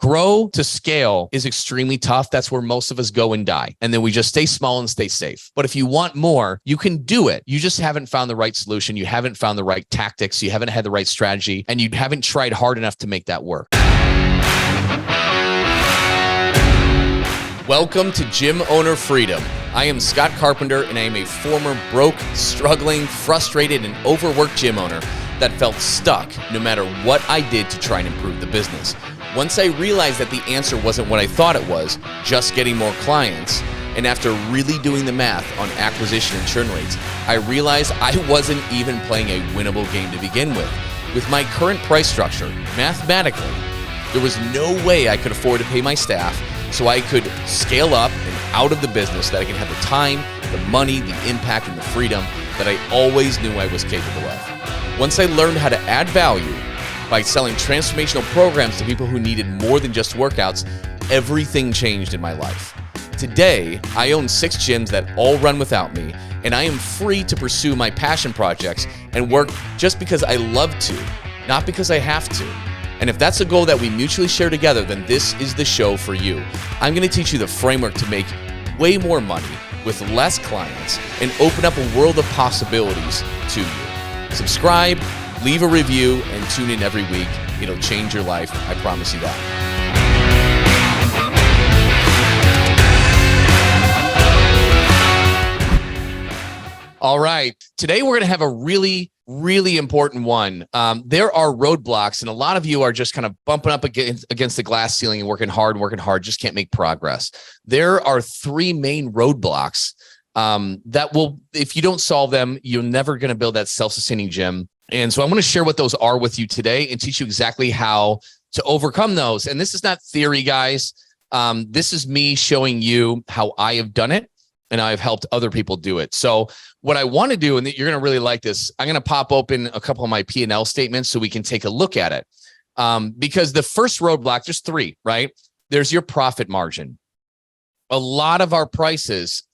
Grow to scale is extremely tough. That's where most of us go and die. And then we just stay small and stay safe. But if you want more, you can do it. You just haven't found the right solution. You haven't found the right tactics. You haven't had the right strategy, and you haven't tried hard enough to make that work. Welcome to Gym Owner Freedom. I am Scott Carpenter, and I am a former broke, struggling, frustrated, and overworked gym owner that felt stuck no matter what I did to try and improve the business. Once I realized that the answer wasn't what I thought it was, just getting more clients, and after really doing the math on acquisition and churn rates, I realized I wasn't even playing a winnable game to begin with. With my current price structure, mathematically, there was no way I could afford to pay my staff so I could scale up and out of the business, that I could have the time, the money, the impact, and the freedom that I always knew I was capable of. Once I learned how to add value by selling transformational programs to people who needed more than just workouts, everything changed in my life. Today, I own 6 gyms that all run without me, and I am free to pursue my passion projects and work just because I love to, not because I have to. And if that's a goal that we mutually share together, then this is the show for you. I'm going to teach you the framework to make way more money with less clients and open up a world of possibilities to you. Subscribe, leave a review, and tune in every week. It'll change your life. I promise you that. All right. Today, we're going to have a really important one. There are roadblocks, and a lot of you are just kind of bumping up against the glass ceiling and working hard, just can't make progress. There are 3 main roadblocks that will, if you don't solve them, you're never going to build that self-sustaining gym. And so I'm going to share what those are with you today and teach you exactly how to overcome those. And this is not theory, guys. This is me showing you how I have done it, and I've helped other people do it. So what I want to do, and you're going to really like this, I'm going to pop open a couple of my P&L statements so we can take a look at it. Because the first roadblock, there's 3, right? There's your profit margin. A lot of our prices,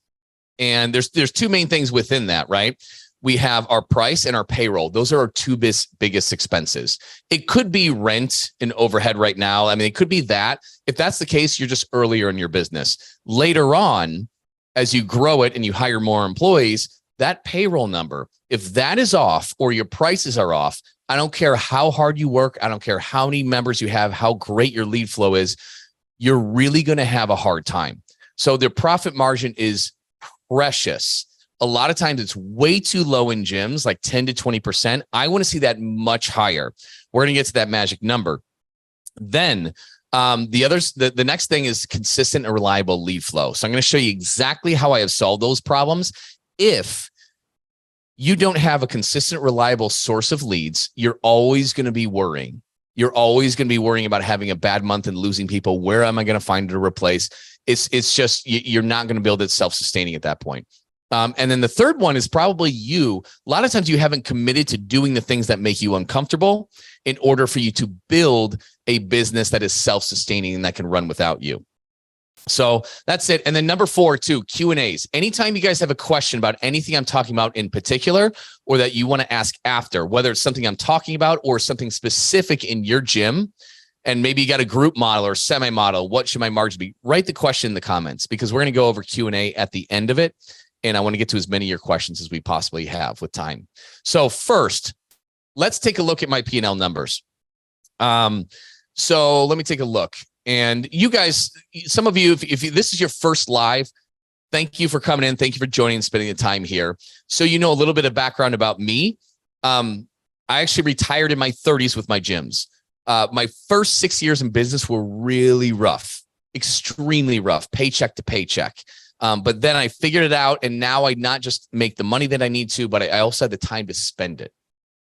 and there's 2 main things within that, right? We have our price and our payroll. Those are our 2 biggest expenses. It could be rent and overhead right now. I mean, it could be that. If that's the case, you're just earlier in your business. Later on, as you grow it and you hire more employees, that payroll number, if that is off or your prices are off, I don't care how hard you work. I don't care how many members you have, how great your lead flow is, you're really going to have a hard time. So the profit margin is precious. A lot of times it's way too low in gyms, like 10 to 20%. I want to see that much higher. We're going to get to that magic number. Then the next thing is consistent and reliable lead flow. So I'm going to show you exactly how I have solved those problems. If you don't have a consistent, reliable source of leads, you're always going to be worrying. You're always going to be worrying about having a bad month and losing people. Where am I going to find to replace? It's just, you're not going to build it self-sustaining at that point. And then the third one is probably you. A lot of times you haven't committed to doing the things that make you uncomfortable in order for you to build a business that is self-sustaining and that can run without you. So that's it. And then number 4, too, Q&As. Anytime you guys have a question about anything I'm talking about in particular, or that you want to ask after, whether it's something I'm talking about or something specific in your gym, and maybe you got a group model or semi-model, what should my margin be? Write the question in the comments, because we're going to go over Q&A at the end of it. And I want to get to as many of your questions as we possibly have with time. So first, let's take a look at my P&L numbers. So let me take a look. And you guys, some of you, if this is your first live, thank you for coming in. Thank you for joining and spending the time here. So you know a little bit of background about me. I actually retired in my 30s with my gyms. My first 6 years in business were really rough, extremely rough, paycheck to paycheck. But then I figured it out, and now I not just make the money that I need to, but I also had the time to spend it.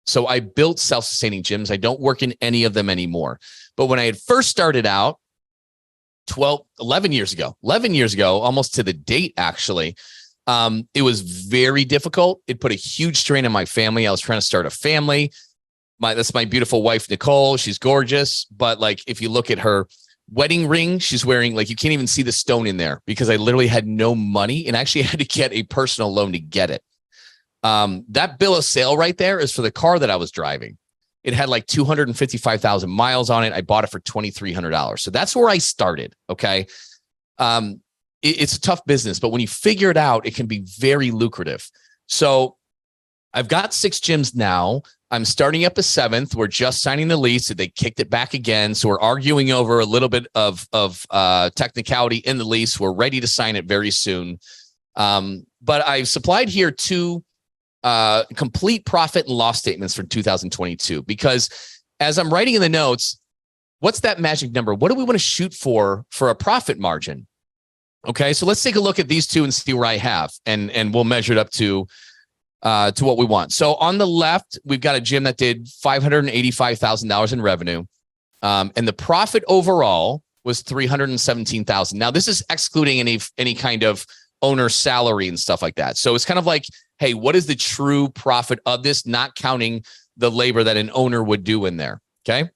So I built self-sustaining gyms. I don't work in any of them anymore. But when I had first started out, 11 years ago, almost to the date, actually, it was very difficult. It put a huge strain on my family. I was trying to start a family. That's my beautiful wife, Nicole. She's gorgeous. But like, if you look at her wedding ring, she's wearing, like, you can't even see the stone in there, because I literally had no money and actually had to get a personal loan to get it. That bill of sale right there is for the car that I was driving. It had like 255,000 miles on it. I bought it for $2,300. So that's where I started. Okay. It's a tough business, but when you figure it out, it can be very lucrative. So I've got 6 gyms now. I'm starting up a 7th. We're just signing the lease. They kicked it back again. So we're arguing over a little bit of technicality in the lease. We're ready to sign it very soon. But I've supplied here 2 complete profit and loss statements for 2022, because as I'm writing in the notes, what's that magic number? What do we want to shoot for a profit margin? Okay, so let's take a look at these 2 and see where I have, and we'll measure it up to what we want. So on the left, we've got a gym that did $585,000 in revenue, and the profit overall was $317,000. Now this is excluding any kind of owner salary and stuff like that. So it's kind of like, hey, what is the true profit of this? Not counting the labor that an owner would do in there. Okay,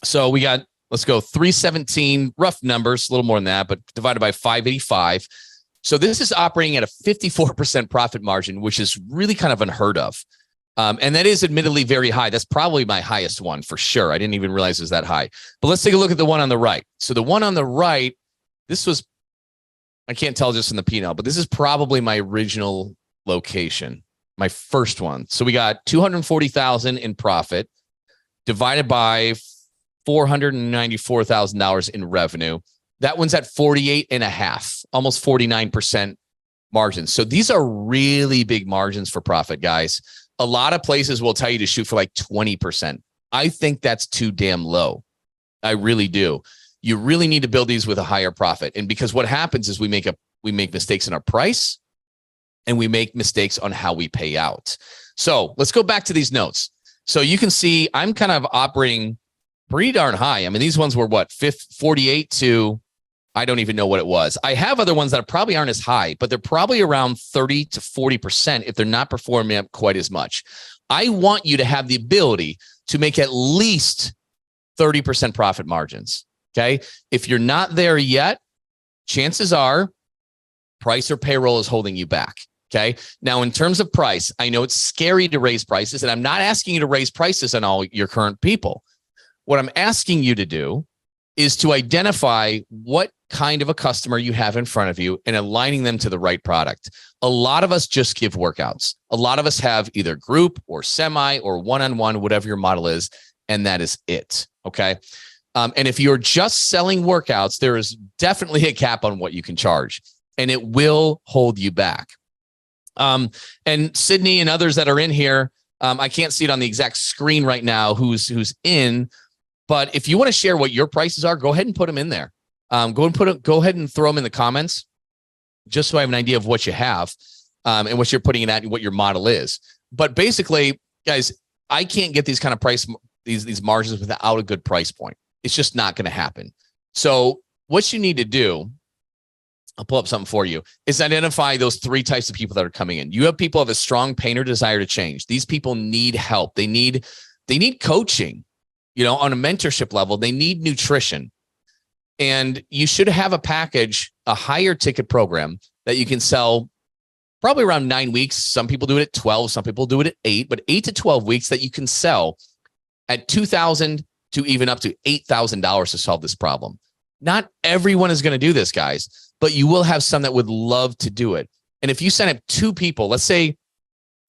so we got, let's go 317, rough numbers, a little more than that, but divided by 585. So this is operating at a 54% profit margin, which is really kind of unheard of. And that is admittedly very high. That's probably my highest one for sure. I didn't even realize it was that high. But let's take a look at the one on the right. So the one on the right, this was, I can't tell just in the P&L, but this is probably my original location, my first one. So we got 240,000 in profit divided by $494,000 in revenue. That one's at 48.5, almost 49% margins. So these are really big margins for profit, guys. A lot of places will tell you to shoot for like 20%. I think that's too damn low. I really do. You really need to build these with a higher profit. And because what happens is we make mistakes in our price, and we make mistakes on how we pay out. So let's go back to these notes. So you can see I'm kind of operating pretty darn high. I mean, these ones were what, 48 to, I don't even know what it was. I have other ones that probably aren't as high, but they're probably around 30 to 40% if they're not performing up quite as much. I want you to have the ability to make at least 30% profit margins. Okay. If you're not there yet, chances are price or payroll is holding you back. Okay. Now, in terms of price, I know it's scary to raise prices, and I'm not asking you to raise prices on all your current people. What I'm asking you to do is to identify what kind of a customer you have in front of you and aligning them to the right product. A lot of us just give workouts. A lot of us have either group or semi or one-on-one, whatever your model is, and that is it. Okay. And if you're just selling workouts, there is definitely a cap on what you can charge, and it will hold you back. And Sydney and others that are in here, I can't see it on the exact screen right now who's in, but if you want to share what your prices are, go ahead and put them in there. Go ahead and throw them in the comments, just so I have an idea of what you have, and what you're putting in at and what your model is. But basically, guys, I can't get these kind of these margins without a good price point. It's just not going to happen. So what you need to do, I'll pull up something for you, is identify those 3 types of people that are coming in. You have people who have a strong pain or desire to change. These people need help. They need coaching, on a mentorship level. They need nutrition. And you should have a package, a higher ticket program that you can sell probably around 9 weeks. Some people do it at 12. Some people do it at 8, but 8 to 12 weeks that you can sell at $2,000 to even up to $8,000 to solve this problem. Not everyone is going to do this, guys, but you will have some that would love to do it. And if you sign up 2 people, let's say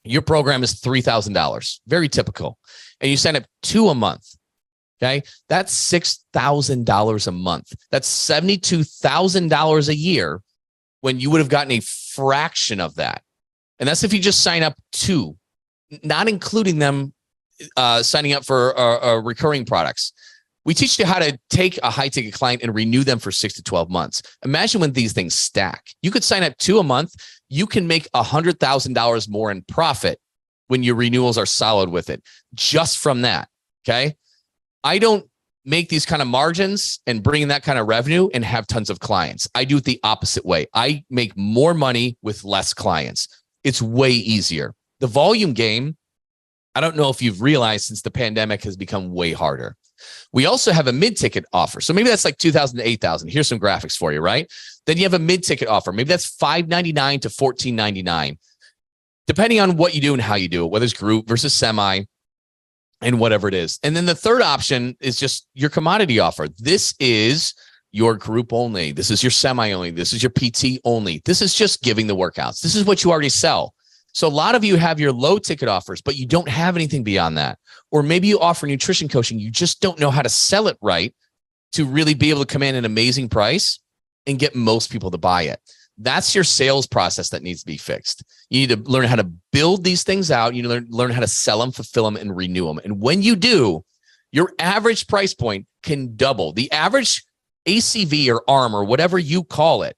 your program is $3,000, very typical, and you sign up 2 a month, okay, that's $6,000 a month. That's $72,000 a year when you would have gotten a fraction of that. And that's if you just sign up 2, not including them signing up for recurring products. We teach you how to take a high ticket client and renew them for 6 to 12 months. Imagine when these things stack. You could sign up 2 a month. You can make $100,000 more in profit when your renewals are solid with it, just from that. Okay. I don't make these kind of margins and bring in that kind of revenue and have tons of clients. I do it the opposite way. I make more money with less clients. It's way easier. The volume game, I don't know if you've realized, since the pandemic, has become way harder. We also have a mid-ticket offer. So maybe that's like $2,000 to $8,000. Here's some graphics for you, right? Then you have a mid-ticket offer. Maybe that's $599 to $1,499, depending on what you do and how you do it, whether it's group versus semi. and whatever it is. And then the third option is just your commodity offer. This is your group only. This is your semi only. This is your PT only. This is just giving the workouts. This is what you already sell. So a lot of you have your low ticket offers, but you don't have anything beyond that. Or maybe you offer nutrition coaching. You just don't know how to sell it right to really be able to command an amazing price and get most people to buy it. That's your sales process that needs to be fixed. You need to learn how to build these things out. You need to learn how to sell them, fulfill them, and renew them. And when you do, your average price point can double. The average ACV or ARM or whatever you call it,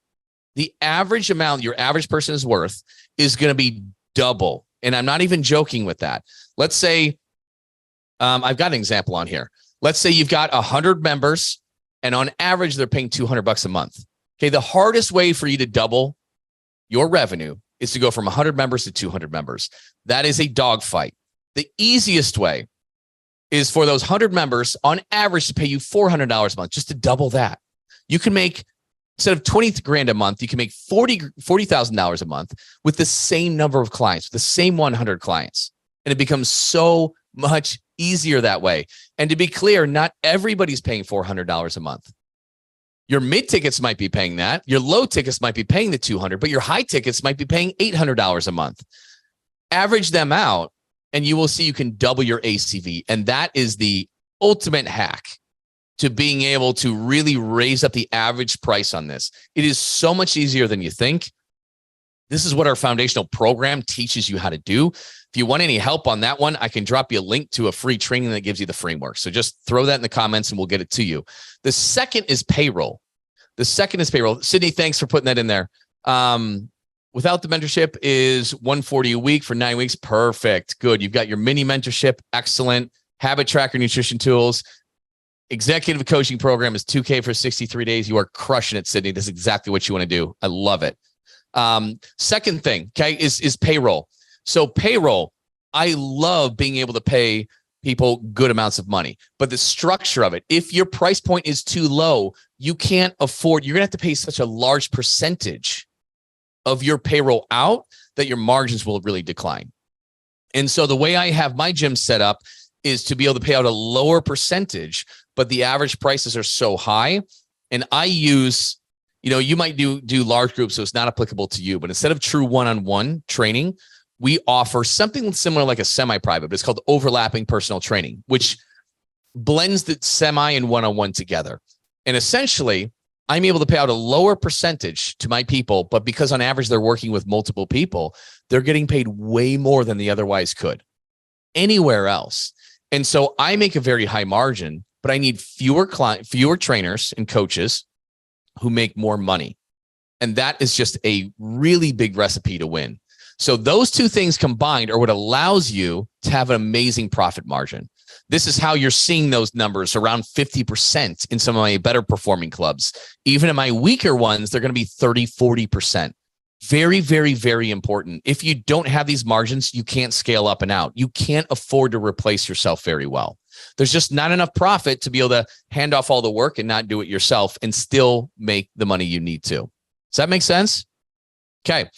the average amount your average person is worth is going to be double. And I'm not even joking with that. Let's say, I've got an example on here. Let's say you've got 100 members and on average, they're paying $200 a month. Okay. The hardest way for you to double your revenue is to go from 100 members to 200 members. That is a dogfight. The easiest way is for those 100 members on average to pay you $400 a month, just to double that. You can make, instead of 20 grand a month, you can make $40,000 a month with the same number of clients, with the same 100 clients. And it becomes so much easier that way. And to be clear, not everybody's paying $400 a month. Your mid tickets might be paying that. Your low tickets might be paying the $200, but your high tickets might be paying $800 a month. Average them out and you will see you can double your ACV. And that is the ultimate hack to being able to really raise up the average price on this. It is so much easier than you think. This is what our foundational program teaches you how to do. If you want any help on that one, I can drop you a link to a free training that gives you the framework. So just throw that in the comments and we'll get it to you. The second is payroll. Sydney, thanks for putting that in there. Without the mentorship is $140 a week for 9 weeks. Perfect. Good. You've got your mini mentorship. Excellent. Habit tracker, nutrition tools. Executive coaching program is $2K for 63 days. You are crushing it, Sydney. This is exactly what you want to do. I love it. Second thing, okay, is payroll. So payroll, I love being able to pay people good amounts of money, but the structure of it, if your price point is too low, you can't afford, you're going to have to pay such a large percentage of your payroll out that your margins will really decline. And so the way I have my gym set up is to be able to pay out a lower percentage, but the average prices are so high. And I use, you might do large groups, so it's not applicable to you, but instead of true one-on-one training, we offer something similar like a semi-private, but it's called overlapping personal training, which blends the semi and one-on-one together. And essentially, I'm able to pay out a lower percentage to my people, but because on average they're working with multiple people, they're getting paid way more than they otherwise could anywhere else. And so I make a very high margin, but I need fewer trainers and coaches who make more money. And that is just a really big recipe to win. So those two things combined are what allows you to have an amazing profit margin. This is how you're seeing those numbers around 50% in some of my better performing clubs. Even in my weaker ones, they're going to be 30, 40%. Very, very, very important. If you don't have these margins, you can't scale up and out. You can't afford to replace yourself very well. There's just not enough profit to be able to hand off all the work and not do it yourself and still make the money you need to. Does that make sense? Okay.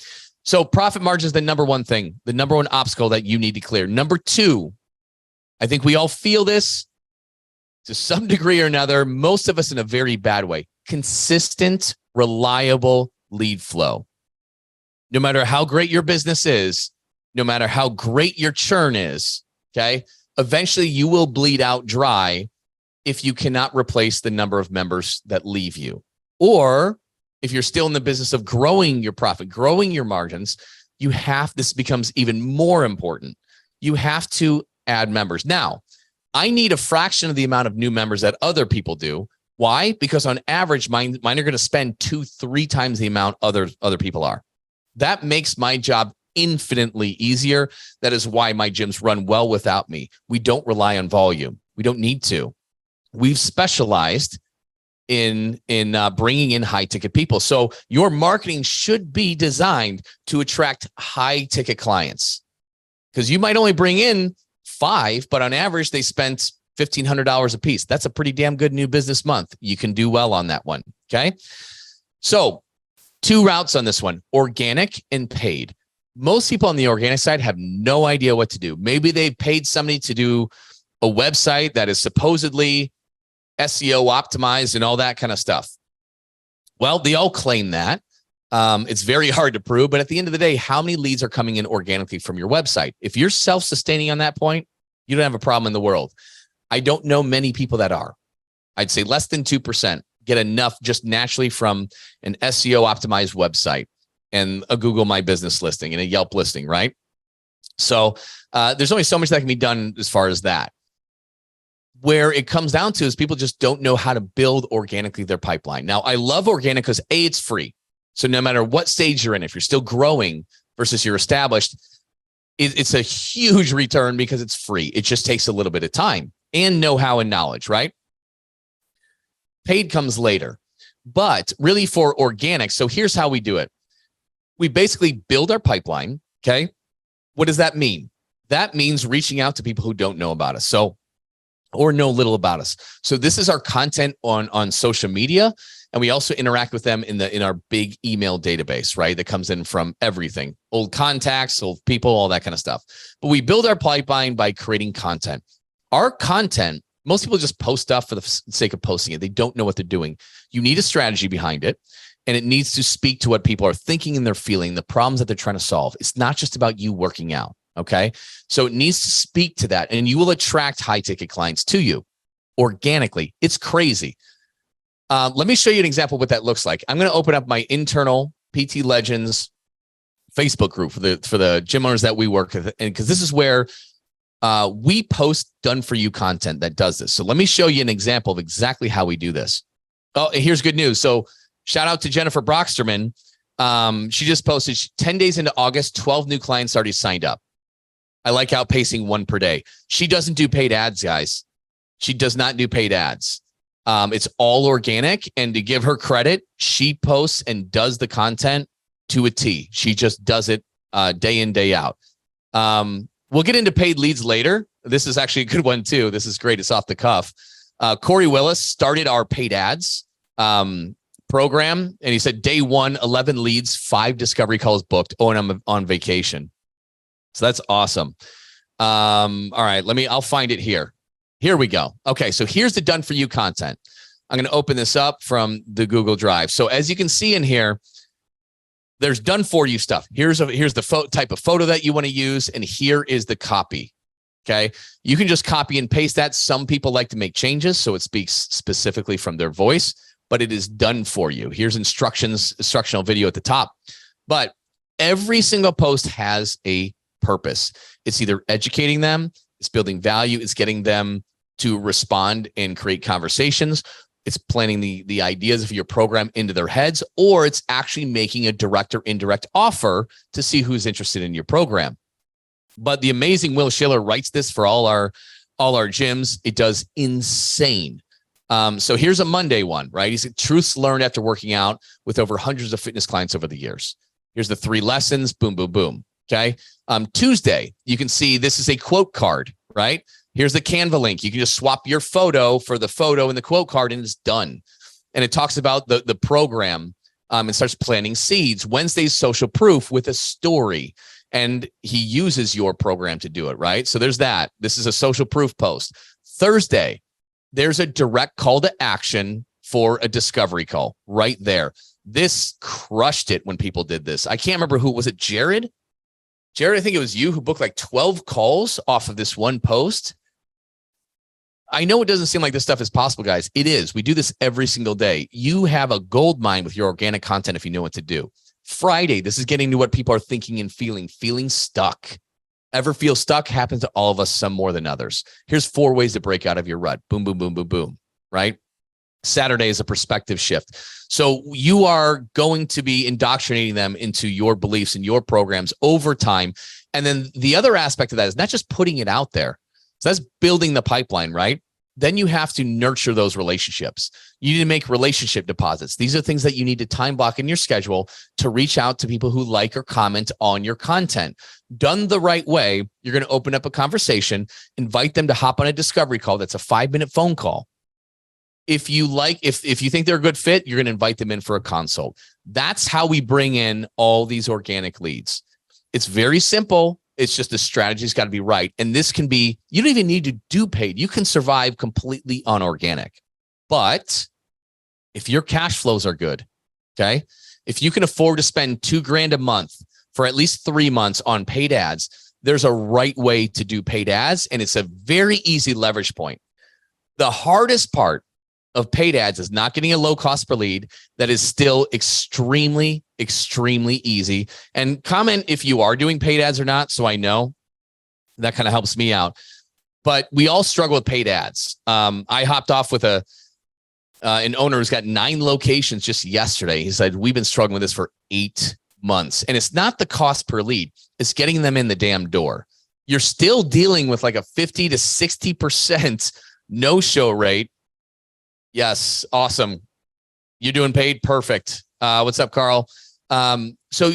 So profit margin is the number one thing, the number one obstacle that you need to clear. Number two, I think we all feel this to some degree or another, most of us in a very bad way, consistent, reliable lead flow. No matter how great your business is, no matter how great your churn is, okay, eventually you will bleed out dry if you cannot replace the number of members that leave you. Or if you're still in the business of growing your profit, growing your margins, this becomes even more important. You have to add members. Now, I need a fraction of the amount of new members that other people do. Why? Because on average, mine are going to spend 2-3 times the amount other people are. That makes my job infinitely easier. That is why my gyms run well without me. We don't rely on volume. We don't need to. We've specialized in bringing in high ticket people. So your marketing should be designed to attract high ticket clients, because you might only bring in 5, but on average they spent $1,500 a piece. That's a pretty damn good new business month. You can do well on that one. Okay. So 2 routes on this one, organic and paid. Most people on the organic side have no idea what to do. Maybe they've paid somebody to do a website that is supposedly SEO optimized and all that kind of stuff. Well, they all claim that. It's very hard to prove, but at the end of the day, how many leads are coming in organically from your website? If you're self-sustaining on that point, you don't have a problem in the world. I don't know many people that are. I'd say less than 2% get enough just naturally from an SEO optimized website and a Google My Business listing and a Yelp listing, right? So there's only so much that can be done as far as that. Where it comes down to is people just don't know how to build organically their pipeline. Now, I love organic because A, it's free. So no matter what stage you're in, if you're still growing versus you're established, it's a huge return because it's free. It just takes a little bit of time and know-how and knowledge, right? Paid comes later, but really for organic. So here's how we do it. We basically build our pipeline. Okay. What does that mean? That means reaching out to people who don't know about us. Or know little about us. So this is our content on social media. And we also interact with them in our big email database, right? That comes in from everything, old contacts, old people, all that kind of stuff. But we build our pipeline by creating content. Our content, most people just post stuff for the sake of posting it. They don't know what they're doing. You need a strategy behind it. And it needs to speak to what people are thinking and they're feeling, the problems that they're trying to solve. It's not just about you working out. Okay. So it needs to speak to that, and you will attract high ticket clients to you organically. It's crazy. Let me show you an example of what that looks like. I'm going to open up my internal PT Legends Facebook group for the gym owners that we work with. And because this is where we post done for you content that does this. So let me show you an example of exactly how we do this. Oh, here's good news. So shout out to Jennifer Brocksterman. She just posted 10 days into August, 12 new clients already signed up. I like outpacing one per day. She doesn't do paid ads, guys. She does not do paid ads. It's all organic. And to give her credit, she posts and does the content to a T. She just does it day in, day out. We'll get into paid leads later. This is actually a good one too. This is great. It's off the cuff. Corey Willis started our paid ads program. And he said, day one, 11 leads, 5 discovery calls booked. Oh, and I'm on vacation. So that's awesome. All right, I'll find it here. Here we go. Okay, so here's the done for you content. I'm going to open this up from the Google Drive. So as you can see in here, there's done for you stuff. Here's the type of photo that you want to use, and here is the copy. Okay, you can just copy and paste that. Some people like to make changes, so it speaks specifically from their voice, but it is done for you. Here's instructional video at the top. But every single post has a purpose. It's either educating them, it's building value, it's getting them to respond and create conversations, it's planting the ideas of your program into their heads, or it's actually making a direct or indirect offer to see who's interested in your program. But the amazing Will Schiller writes this for all our gyms. It does insane. So here's a Monday one, right? He said, truths learned after working out with over hundreds of fitness clients over the years. Here's the 3 lessons, boom, boom, boom. Okay. Tuesday, you can see this is a quote card, right? Here's the Canva link. You can just swap your photo for the photo in the quote card and it's done. And it talks about the program and starts planting seeds. Wednesday's social proof with a story. And he uses your program to do it, right? So there's that. This is a social proof post. Thursday, there's a direct call to action for a discovery call right there. This crushed it when people did this. I can't remember who was it. Jared, I think it was you who booked like 12 calls off of this one post. I know it doesn't seem like this stuff is possible, guys. It is. We do this every single day. You have a gold mine with your organic content if you know what to do. Friday, this is getting to what people are thinking and feeling stuck. Ever feel stuck? Happens to all of us, some more than others. Here's 4 ways to break out of your rut. Boom, boom, boom, boom, boom, right? Saturday is a perspective shift. So you are going to be indoctrinating them into your beliefs and your programs over time. And then the other aspect of that is not just putting it out there. So that's building the pipeline, right? Then you have to nurture those relationships. You need to make relationship deposits. These are things that you need to time block in your schedule to reach out to people who like or comment on your content. Done the right way, you're going to open up a conversation, invite them to hop on a discovery call. That's a 5-minute phone call. If you think they're a good fit, you're going to invite them in for a consult. That's how we bring in all these organic leads. It's very simple. It's just the strategy's got to be right. And this can be, you don't even need to do paid. You can survive completely on organic. But if your cash flows are good, okay, if you can afford to spend $2,000 a month for at least 3 months on paid ads, there's a right way to do paid ads. And it's a very easy leverage point. The hardest part of paid ads is not getting a low cost per lead. That is still extremely, extremely easy. And comment if you are doing paid ads or not, so I know. That kind of helps me out. But we all struggle with paid ads. I hopped off with an owner who's got 9 locations just yesterday. He said, we've been struggling with this for 8 months. And it's not the cost per lead. It's getting them in the damn door. You're still dealing with like a 50 to 60% no-show rate. Yes. Awesome. You're doing paid. Perfect. What's up, Carl? So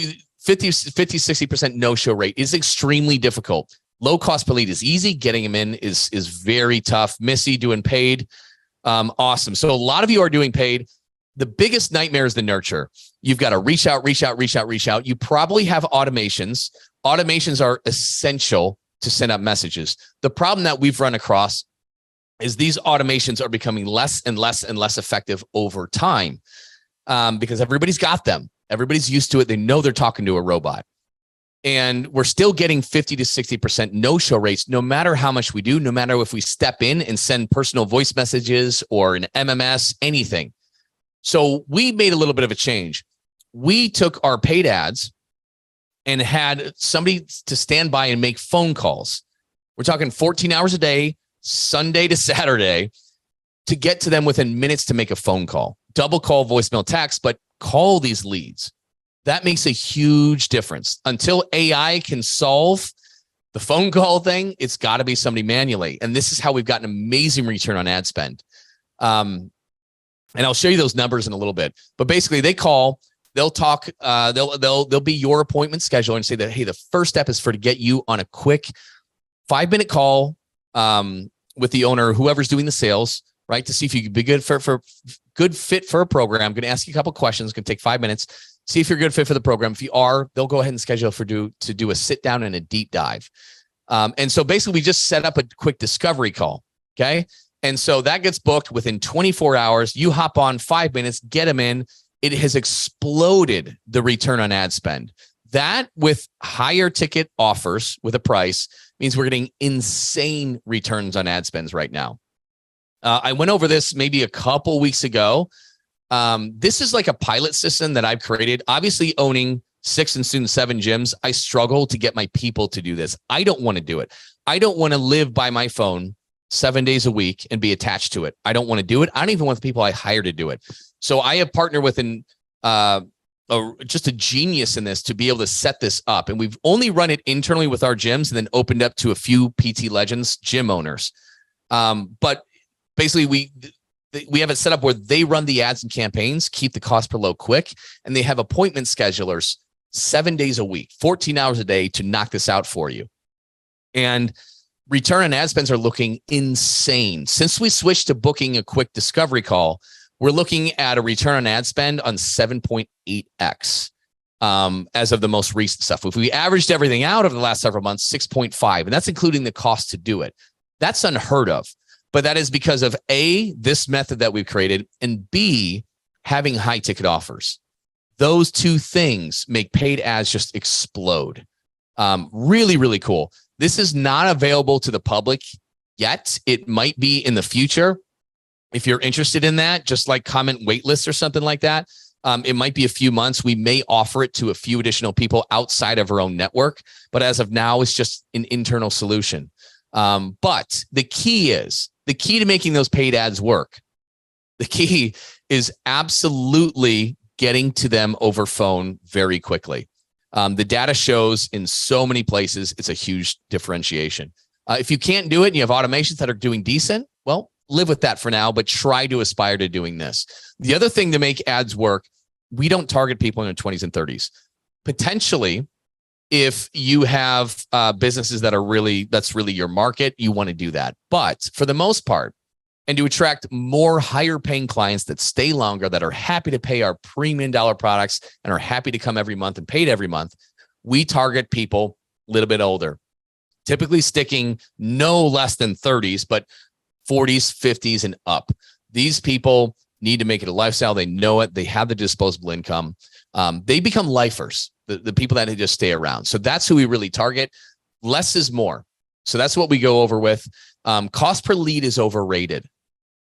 60% no-show rate is extremely difficult. Low cost per lead is easy. Getting them in is very tough. Missy doing paid. Awesome. So a lot of you are doing paid. The biggest nightmare is the nurture. You've got to reach out. You probably have automations. Automations are essential to send out messages. The problem that we've run across is these automations are becoming less and less and less effective over time because everybody's got them. Everybody's used to it. They know they're talking to a robot. And we're still getting 50 to 60% no-show rates, no matter how much we do, no matter if we step in and send personal voice messages or an MMS, anything. So we made a little bit of a change. We took our paid ads and had somebody to stand by and make phone calls. We're talking 14 hours a day, Sunday to Saturday, to get to them within minutes to make a phone call. Double call, voicemail, text, but call these leads. That makes a huge difference. Until AI can solve the phone call thing, it's got to be somebody manually. And this is how we've gotten amazing return on ad spend. And I'll show you those numbers in a little bit. But basically, they call, they'll talk, they'll be your appointment scheduler and say that, hey, the first step is to get you on a quick 5-minute call with the owner, whoever's doing the sales, right? To see if you could be good good fit for a program. I'm going to ask you a couple of questions. It's going to take 5 minutes. See if you're a good fit for the program. If you are, they'll go ahead and schedule to do a sit down and a deep dive. And so basically we just set up a quick discovery call. Okay. And so that gets booked within 24 hours. You hop on 5 minutes, get them in. It has exploded the return on ad spend. That with higher ticket offers with a price means we're getting insane returns on ad spends right now. I went over this maybe a couple weeks ago. This is like a pilot system that I've created. Obviously, owning 6 and soon 7 gyms, I struggle to get my people to do this. I don't want to do it. I don't want to live by my phone 7 days a week and be attached to it. I don't want to do it. I don't even want the people I hire to do it. So I have partnered with just a genius in this to be able to set this up. And we've only run it internally with our gyms and then opened up to a few PT Legends gym owners. But basically, we have it set up where they run the ads and campaigns, keep the cost per load quick, and they have appointment schedulers 7 days a week, 14 hours a day to knock this out for you. And return on ad spends are looking insane. Since we switched to booking a quick discovery call, we're looking at a return on ad spend on 7.8x as of the most recent stuff. If we averaged everything out over the last several months, 6.5, and that's including the cost to do it. That's unheard of. But that is because of A, this method that we've created, and B, having high ticket offers. Those two things make paid ads just explode. Really, really cool. This is not available to the public yet. It might be in the future. If you're interested in that, just like comment waitlist or something like that. It might be a few months. We may offer it to a few additional people outside of our own network. But as of now, it's just an internal solution. But the key to making those paid ads work, the key is absolutely getting to them over phone very quickly. The data shows in so many places, it's a huge differentiation. If you can't do it and you have automations that are doing decent, well, live with that for now, but try to aspire to doing this. The other thing to make ads work, we don't target people in their 20s and 30s. Potentially, if you have businesses that are that's really your market, you want to do that. But for the most part, and to attract more higher paying clients that stay longer, that are happy to pay our premium dollar products and are happy to come every month and paid every month, we target people little bit older, typically sticking no less than 30s, but 40s, 50s, and up. These people need to make it a lifestyle. They know it. They have the disposable income. They become lifers, the people that just stay around. So that's who we really target. Less is more. So that's what we go over with. Cost per lead is overrated.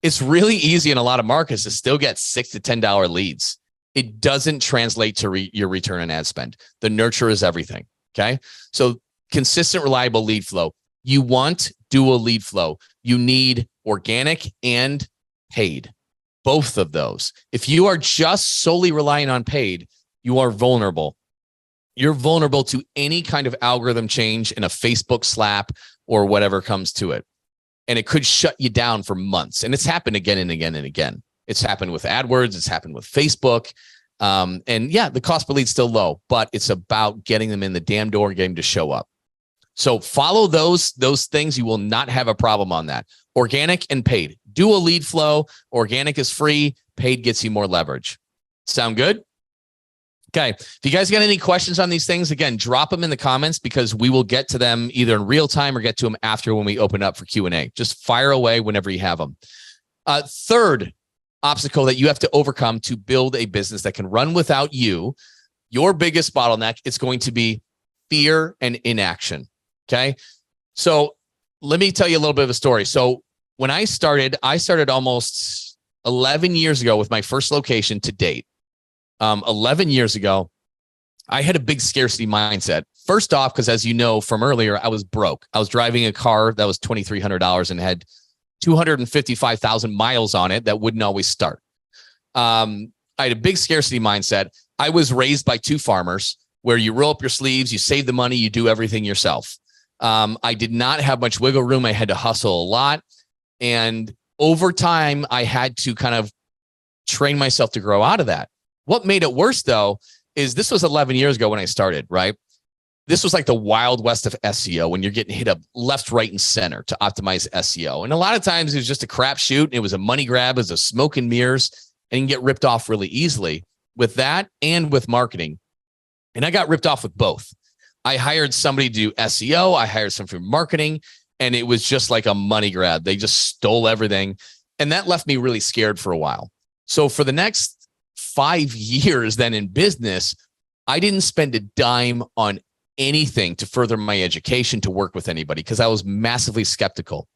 It's really easy in a lot of markets to still get $6 to $10 leads. It doesn't translate to your return on ad spend. The nurture is everything. Okay. So consistent, reliable lead flow. You want dual lead flow. You need organic and paid, both of those. If you are just solely relying on paid, you are vulnerable. You're vulnerable to any kind of algorithm change in a Facebook slap or whatever comes to it. And it could shut you down for months. And it's happened again and again and again. It's happened with AdWords. It's happened with Facebook. And yeah, the cost per lead is still low, but it's about getting them in the damn door and getting them to show up. So follow those things. You will not have a problem on that. Organic and paid. Dual lead flow. Organic is free. Paid gets you more leverage. Sound good? Okay. If you guys got any questions on these things, again, drop them in the comments because we will get to them either in real time or get to them after when we open up for Q&A. Just fire away whenever you have them. Third obstacle that you have to overcome to build a business that can run without you, your biggest bottleneck, is going to be fear and inaction. Okay. So let me tell you a little bit of a story. So when I started almost 11 years ago with my first location to date. 11 years ago, I had a big scarcity mindset. First off, because as you know from earlier, I was broke. I was driving a car that was $2,300 and had 255,000 miles on it that wouldn't always start. I had a big scarcity mindset. I was raised by two farmers where you roll up your sleeves, you save the money, you do everything yourself. I did not have much wiggle room. I had to hustle a lot. And over time, I had to kind of train myself to grow out of that. What made it worse, though, is this was 11 years ago when I started, right? This was like the wild west of SEO when you're getting hit up left, right, and center to optimize SEO. And a lot of times it was just a crapshoot. It was a money grab. It was a smoke and mirrors, and you can get ripped off really easily with that and with marketing. And I got ripped off with both. I hired somebody to do SEO. I hired somebody for marketing, and it was just like a money grab. They just stole everything. And that left me really scared for a while. So for the next 5 years then in business, I didn't spend a dime on anything to further my education, to work with anybody, because I was massively skeptical.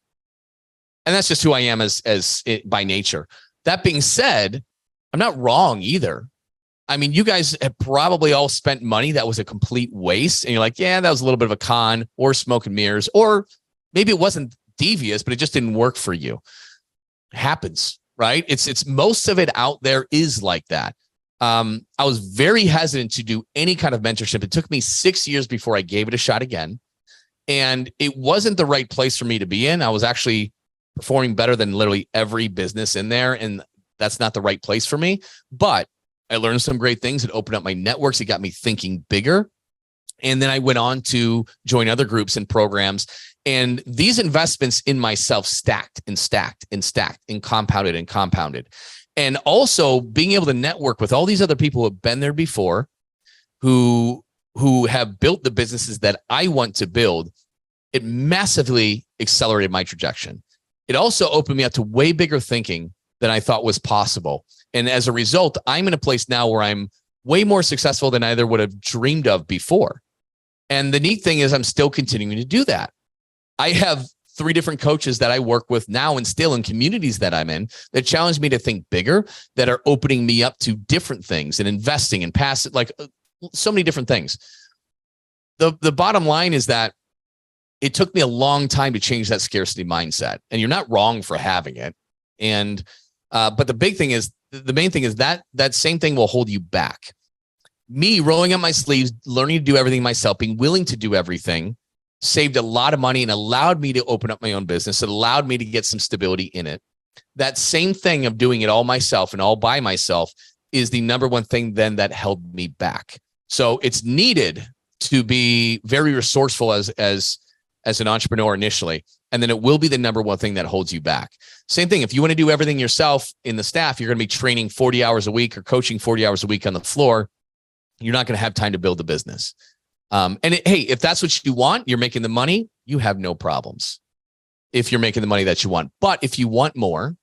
And that's just who I am as by nature. That being said, I'm not wrong either. I mean, you guys have probably all spent money that was a complete waste. And you're like, yeah, that was a little bit of a con or smoke and mirrors, or maybe it wasn't devious, but it just didn't work for you. It happens, right? It's most of it out there is like that. I was very hesitant to do any kind of mentorship. It took me 6 years before I gave it a shot again. And it wasn't the right place for me to be in. I was actually performing better than literally every business in there. And that's not the right place for me. But I learned some great things. It opened up my networks. It got me thinking bigger. And then I went on to join other groups and programs. And these investments in myself stacked and stacked and stacked and compounded and compounded. And also being able to network with all these other people who have been there before, who have built the businesses that I want to build, it massively accelerated my trajectory. It also opened me up to way bigger thinking than I thought was possible. And as a result, I'm in a place now where I'm way more successful than I either would have dreamed of before. And the neat thing is I'm still continuing to do that. I have 3 different coaches that I work with now and still in communities that I'm in that challenge me to think bigger, that are opening me up to different things and investing and passive, like so many different things. The bottom line is that it took me a long time to change that scarcity mindset, and you're not wrong for having it. And, but the main thing is that same thing will hold you back. Me rolling up my sleeves, learning to do everything myself, being willing to do everything, saved a lot of money and allowed me to open up my own business. It allowed me to get some stability in it. That same thing of doing it all myself and all by myself is the number one thing then that held me back. So it's needed to be very resourceful as an entrepreneur initially. And then it will be the number one thing that holds you back. Same thing. If you want to do everything yourself in the staff, you're going to be training 40 hours a week or coaching 40 hours a week on the floor. You're not going to have time to build the business. Hey, if that's what you want, you're making the money, you have no problems. If you're making the money that you want. But if you want more,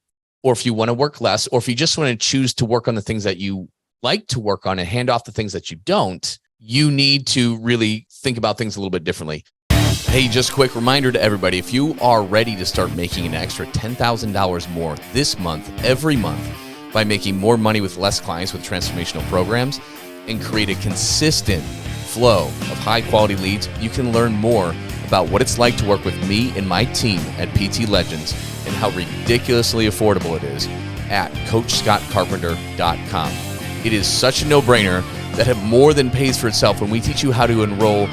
or if you want to work less, or if you just want to choose to work on the things that you like to work on and hand off the things that you don't, you need to really think about things a little bit differently. Hey, just a quick reminder to everybody, if you are ready to start making an extra $10,000 more this month, every month, by making more money with less clients with transformational programs and create a consistent flow of high quality leads, you can learn more about what it's like to work with me and my team at PT Legends and how ridiculously affordable it is at CoachScottCarpenter.com. It is such a no-brainer that it more than pays for itself when we teach you how to enroll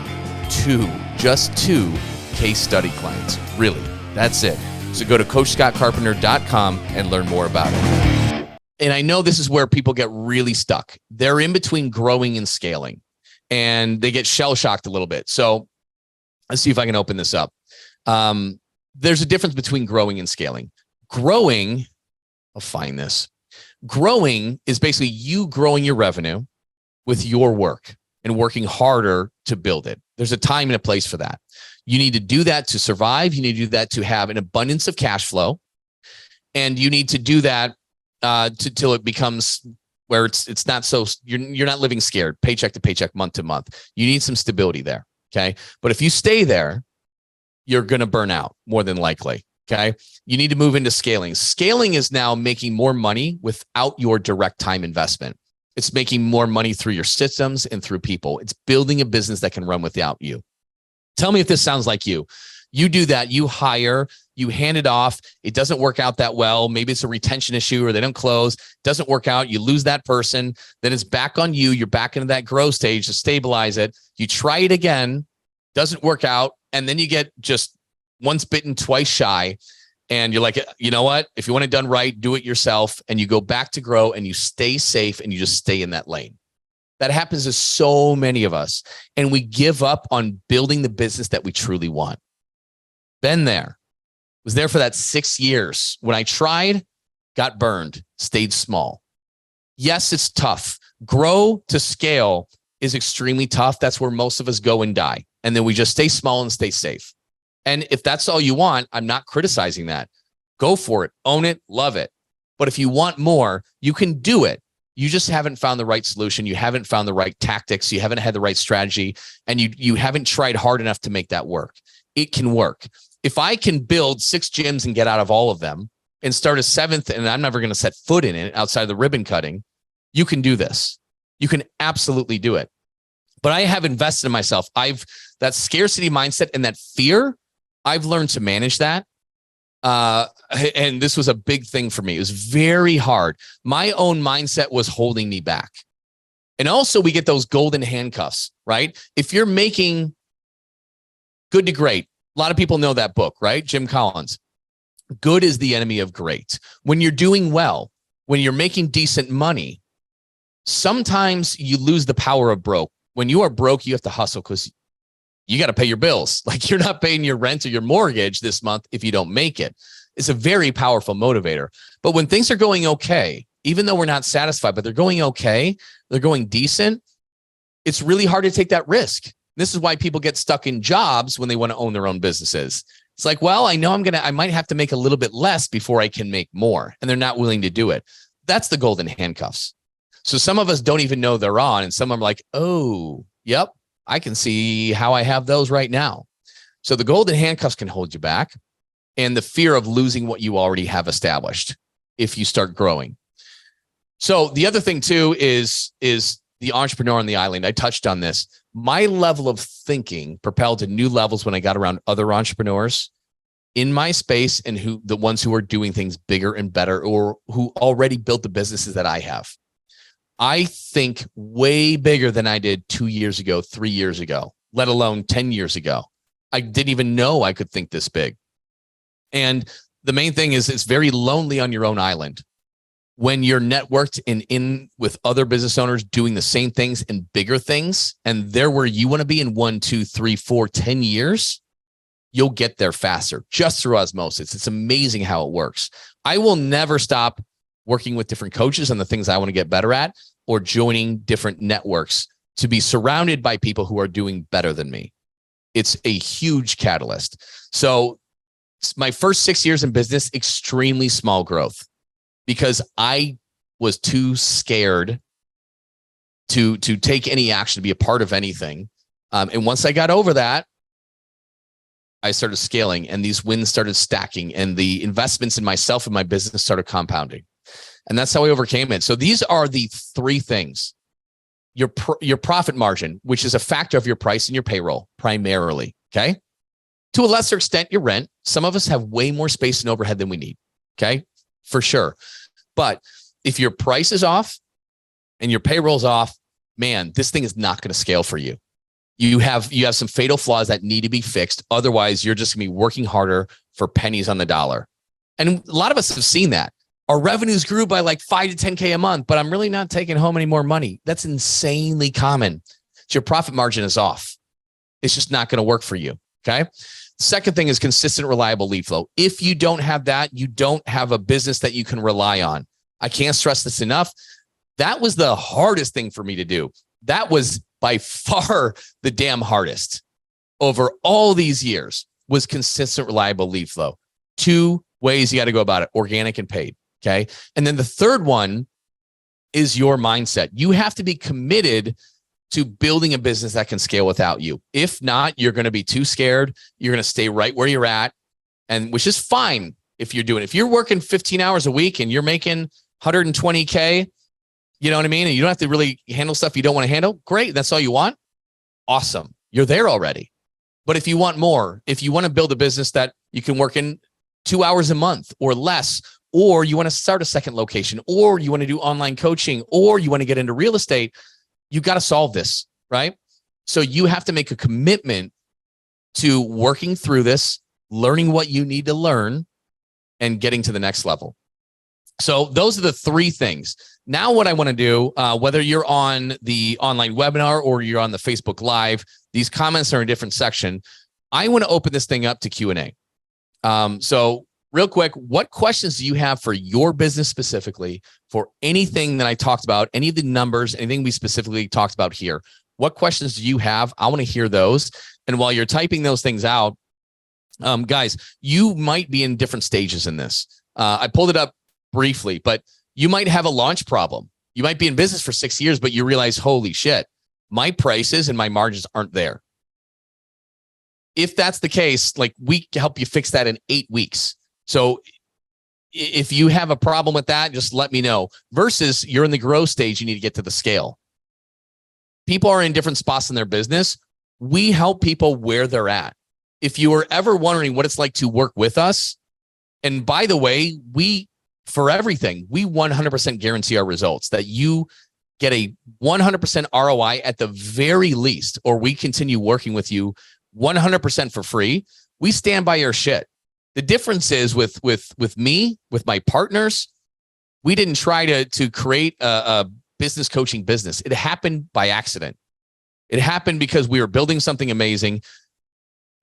just two case study clients. Really, that's it. So go to CoachScottCarpenter.com and learn more about it. And I know this is where people get really stuck. They're in between growing and scaling, and they get shell-shocked a little bit. So let's see if I can open this up. There's a difference between growing and scaling. Growing, I'll find this. Growing is basically you growing your revenue with your work and working harder to build it. There's a time and a place for that. You need to do that to survive. You need to do that to have an abundance of cash flow. And you need to do that till it becomes where it's not so, you're not living scared, paycheck to paycheck, month to month. You need some stability there. Okay. But if you stay there, you're going to burn out more than likely. Okay. You need to move into scaling. Scaling is now making more money without your direct time investment. It's making more money through your systems and through people. It's building a business that can run without you. Tell me if this sounds like you. You do that, you hire, you hand it off. It doesn't work out that well. Maybe it's a retention issue or they don't close. Doesn't work out. You lose that person. Then it's back on you. You're back into that growth stage to stabilize it. You try it again, doesn't work out. And then you get just once bitten, twice shy. And you're like, you know what? If you want it done right, do it yourself. And you go back to grow and you stay safe and you just stay in that lane. That happens to so many of us. And we give up on building the business that we truly want. Been there. Was there for that 6 years. When I tried, got burned, stayed small. Yes, it's tough. Grow to scale is extremely tough. That's where most of us go and die. And then we just stay small and stay safe. And if that's all you want, I'm not criticizing that. Go for it. Own it. Love it. But if you want more, you can do it. You just haven't found the right solution. You haven't found the right tactics. You haven't had the right strategy. And you haven't tried hard enough to make that work. It can work. If I can build 6 gyms and get out of all of them and start a 7th, and I'm never going to set foot in it outside of the ribbon cutting, you can do this. You can absolutely do it. But I have invested in myself. That scarcity mindset and that fear, I've learned to manage that. And this was a big thing for me. It was very hard. My own mindset was holding me back. And also we get those golden handcuffs, right? If you're making good to great, a lot of people know that book, right? Jim Collins. Good is the enemy of great. When you're doing well, when you're making decent money, sometimes you lose the power of broke. When you are broke, you have to hustle because you got to pay your bills. Like you're not paying your rent or your mortgage this month if you don't make it. It's a very powerful motivator. But when things are going okay, even though we're not satisfied, but they're going okay, they're going decent, it's really hard to take that risk. This is why people get stuck in jobs when they want to own their own businesses. It's like, well, I know I might have to make a little bit less before I can make more. And they're not willing to do it. That's the golden handcuffs. So some of us don't even know they're on. And some are like, oh, yep, I can see how I have those right now. So the golden handcuffs can hold you back, and the fear of losing what you already have established if you start growing. So the other thing too is the entrepreneur on the island. I touched on this. My level of thinking propelled to new levels when I got around other entrepreneurs in my space and the ones who are doing things bigger and better or who already built the businesses that I have. I think way bigger than I did 2 years ago, 3 years ago, let alone 10 years ago. I didn't even know I could think this big. And the main thing is it's very lonely on your own island. When you're networked and in with other business owners doing the same things and bigger things, and they're where you want to be in 1, 2, 3, 4, 10 years, you'll get there faster just through osmosis. It's amazing how it works. I will never stop working with different coaches on the things I want to get better at or joining different networks to be surrounded by people who are doing better than me. It's a huge catalyst. So my first 6 years in business, extremely small growth because I was too scared to take any action, to be a part of anything. And once I got over that, I started scaling and these wins started stacking and the investments in myself and my business started compounding. And that's how I overcame it. So these are the three things. Your profit margin, which is a factor of your price and your payroll primarily, okay? To a lesser extent, your rent. Some of us have way more space and overhead than we need, okay? For sure. But if your price is off and your payroll's off, man, this thing is not going to scale for you. You have some fatal flaws that need to be fixed. Otherwise, you're just going to be working harder for pennies on the dollar. And a lot of us have seen that. Our revenues grew by like 5 to 10K a month, but I'm really not taking home any more money. That's insanely common. So your profit margin is off. It's just not going to work for you, okay? Second thing is consistent, reliable lead flow. If you don't have that, you don't have a business that you can rely on. I can't stress this enough. That was the hardest thing for me to do. That was by far the damn hardest over all these years was consistent, reliable lead flow. 2 ways you got to go about it, organic and paid. Okay. And then the third one is your mindset. You have to be committed to building a business that can scale without you. If not, you're going to be too scared. You're going to stay right where you're at, and which is fine if you're doing it. If you're working 15 hours a week and you're making 120K, you know what I mean? And you don't have to really handle stuff you don't want to handle. Great. That's all you want. Awesome. You're there already. But if you want more, if you want to build a business that you can work in 2 hours a month or less, or you want to start a second location, or you want to do online coaching, or you want to get into real estate, you got to solve this, right? So you have to make a commitment to working through this, learning what you need to learn, and getting to the next level. So those are the 3 things. Now what I want to do, whether you're on the online webinar or you're on the Facebook Live, these comments are in a different section. I want to open this thing up to Q&A. So real quick, what questions do you have for your business specifically, for anything that I talked about, any of the numbers, anything we specifically talked about here? What questions do you have? I want to hear those. And while you're typing those things out, guys, you might be in different stages in this. I pulled it up briefly, but you might have a launch problem. You might be in business for 6 years, but you realize, holy shit, my prices and my margins aren't there. If that's the case, like we can help you fix that in 8 weeks. So if you have a problem with that, just let me know. Versus you're in the growth stage, you need to get to the scale. People are in different spots in their business. We help people where they're at. If you were ever wondering what it's like to work with us, and by the way, for everything, we 100% guarantee our results, that you get a 100% ROI at the very least, or we continue working with you 100% for free. We stand by your shit. The difference is with me, with my partners, we didn't try to create a business coaching business. It happened by accident. It happened because we were building something amazing.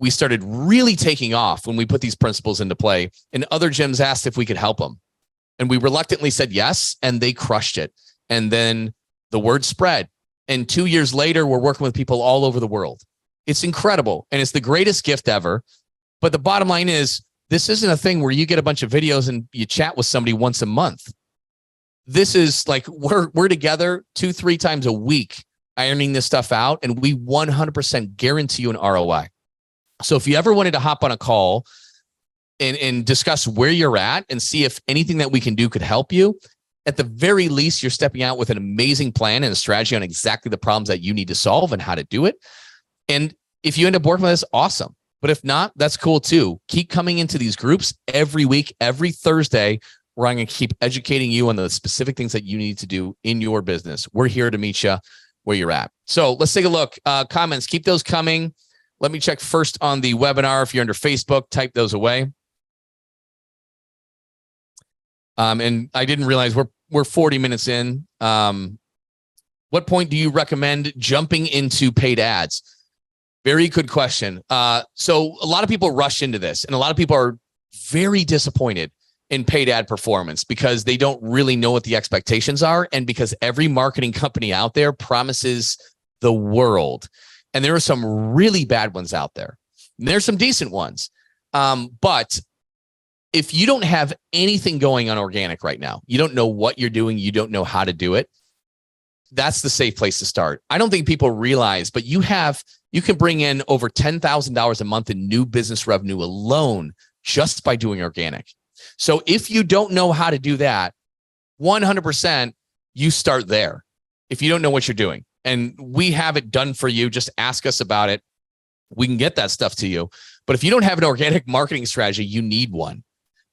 We started really taking off when we put these principles into play, and other gyms asked if we could help them. And we reluctantly said yes, and they crushed it. And then the word spread. And 2 years later, we're working with people all over the world. It's incredible. And it's the greatest gift ever. But the bottom line is, this isn't a thing where you get a bunch of videos and you chat with somebody once a month. This is like we're together 2-3 times a week ironing this stuff out, and we 100% guarantee you an ROI. So if you ever wanted to hop on a call and discuss where you're at and see if anything that we can do could help you, at the very least, you're stepping out with an amazing plan and a strategy on exactly the problems that you need to solve and how to do it. And if you end up working with us, awesome. But if not, that's cool too. Keep coming into these groups every week, every Thursday, where I'm going to keep educating you on the specific things that you need to do in your business. We're here to meet you where you're at. So let's take a look. Comments, keep those coming. Let me check first on the webinar. If you're under Facebook, type those away. And I didn't realize we're 40 minutes in. What point do you recommend jumping into paid ads? Very good question. So a lot of people rush into this, and a lot of people are very disappointed in paid ad performance because they don't really know what the expectations are, and because every marketing company out there promises the world. And there are some really bad ones out there. And there's some decent ones. But if you don't have anything going on organic right now, you don't know what you're doing, you don't know how to do it, that's the safe place to start. I don't think people realize, but you can bring in over $10,000 a month in new business revenue alone just by doing organic. So if you don't know how to do that, 100%, you start there. If you don't know what you're doing, and we have it done for you, just ask us about it. We can get that stuff to you. But if you don't have an organic marketing strategy, you need one.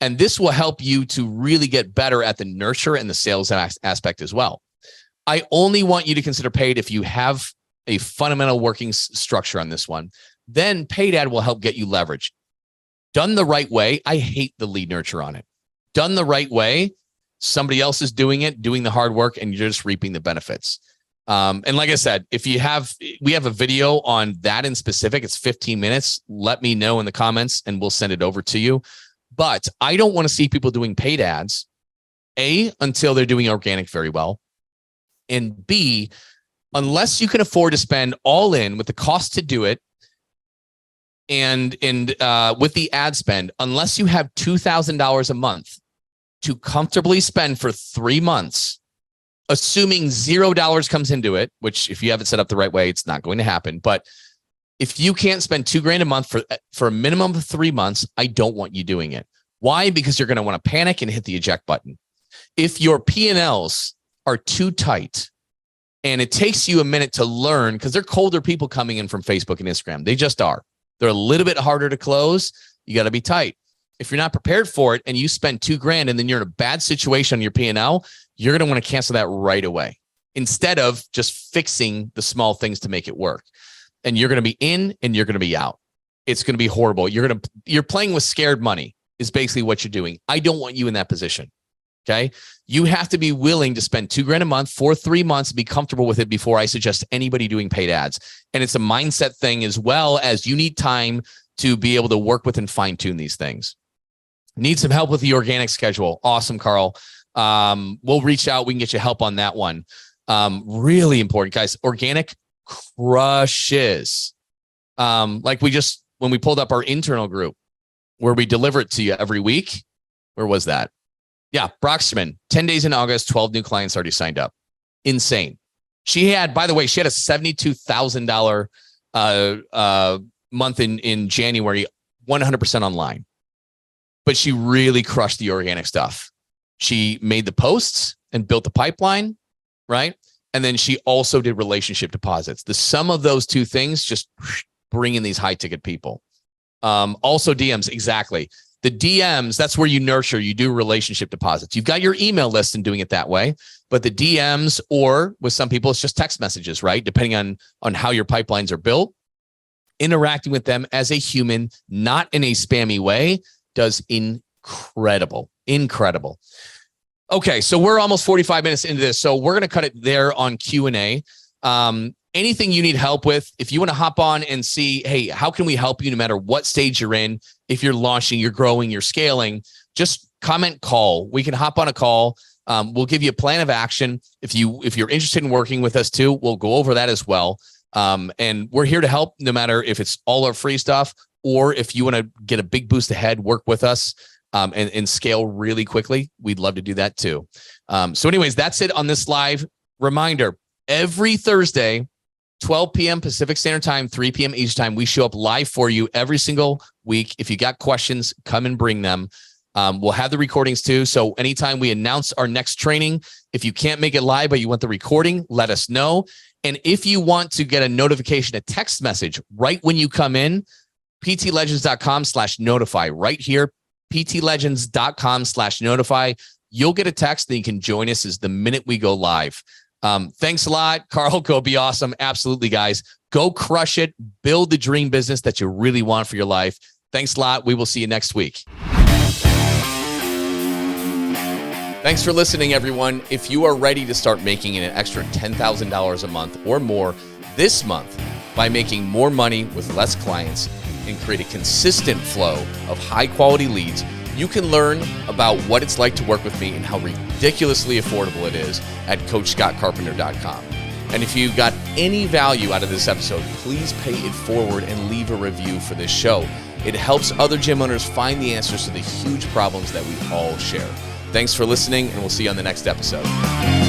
And this will help you to really get better at the nurture and the sales aspect as well. I only want you to consider paid if you have a fundamental working structure on this one. Then paid ad will help get you leverage. Done the right way, I hate the lead nurture on it. Done the right way, somebody else is doing it, doing the hard work, and you're just reaping the benefits. And like I said, we have a video on that in specific. It's 15 minutes. Let me know in the comments and we'll send it over to you. But I don't want to see people doing paid ads, A, until they're doing organic very well. And B, unless you can afford to spend all in with the cost to do it and with the ad spend, unless you have $2,000 a month to comfortably spend for 3 months, assuming $0 comes into it, which if you have it set up the right way, it's not going to happen. But if you can't spend $2,000 a month for a minimum of 3 months, I don't want you doing it. Why? Because you're going to want to panic and hit the eject button. If your P&Ls are too tight and it takes you a minute to learn, because they're colder people coming in from Facebook and Instagram. They just are. They're a little bit harder to close. You got to be tight. If you're not prepared for it and you spend $2,000 and then you're in a bad situation on your P&L, you're going to want to cancel that right away instead of just fixing the small things to make it work. And you're going to be in and you're going to be out. It's going to be horrible. You're playing with scared money is basically what you're doing. I don't want you in that position. Okay. You have to be willing to spend $2,000 a month for 3 months and be comfortable with it before I suggest anybody doing paid ads. And it's a mindset thing as well as you need time to be able to work with and fine tune these things. Need some help with the organic schedule. Awesome, Carl. We'll reach out. We can get you help on that one. Really important, guys. Organic crushes. Like when we pulled up our internal group where we deliver it to you every week. Where was that? Yeah, Broxman, 10 days in August, 12 new clients already signed up. Insane. By the way, she had a $72,000 month in January, 100% online. But she really crushed the organic stuff. She made the posts and built the pipeline, right? And then she also did relationship deposits. The sum of those two things just bring in these high ticket people. Also DMs, exactly. The DMs, that's where you nurture, you do relationship deposits. You've got your email list and doing it that way, but the DMs, or with some people, it's just text messages, right? Depending on how your pipelines are built, interacting with them as a human, not in a spammy way, does incredible. Okay, so we're almost 45 minutes into this, so we're going to cut it there on Q&A. Anything you need help with, if you want to hop on and see, hey, how can we help you no matter what stage you're in? If you're launching, you're growing, you're scaling, just comment, call. We can hop on a call. We'll give you a plan of action. If you're interested in working with us too, we'll go over that as well. And we're here to help no matter if it's all our free stuff or if you want to get a big boost ahead, work with us and scale really quickly. We'd love to do that too. So anyways, that's it on this live. Reminder, every Thursday, 12 p.m. Pacific Standard Time, 3 p.m. Eastern Time, we show up live for you every single week. If you got questions, come and bring them. We'll have the recordings too. So anytime we announce our next training, if you can't make it live, but you want the recording, let us know. And if you want to get a notification, a text message right when you come in, ptlegends.com/notify right here, ptlegends.com/notify. You'll get a text and you can join us as the minute we go live. Thanks a lot, Carl. Go be awesome. Absolutely, guys. Go crush it. Build the dream business that you really want for your life. Thanks a lot. We will see you next week. Thanks for listening, everyone. If you are ready to start making an extra $10,000 a month or more this month by making more money with less clients and create a consistent flow of high-quality leads, you can learn about what it's like to work with me and how ridiculously affordable it is at CoachScottCarpenter.com. And if you got any value out of this episode, please pay it forward and leave a review for this show. It helps other gym owners find the answers to the huge problems that we all share. Thanks for listening, and we'll see you on the next episode.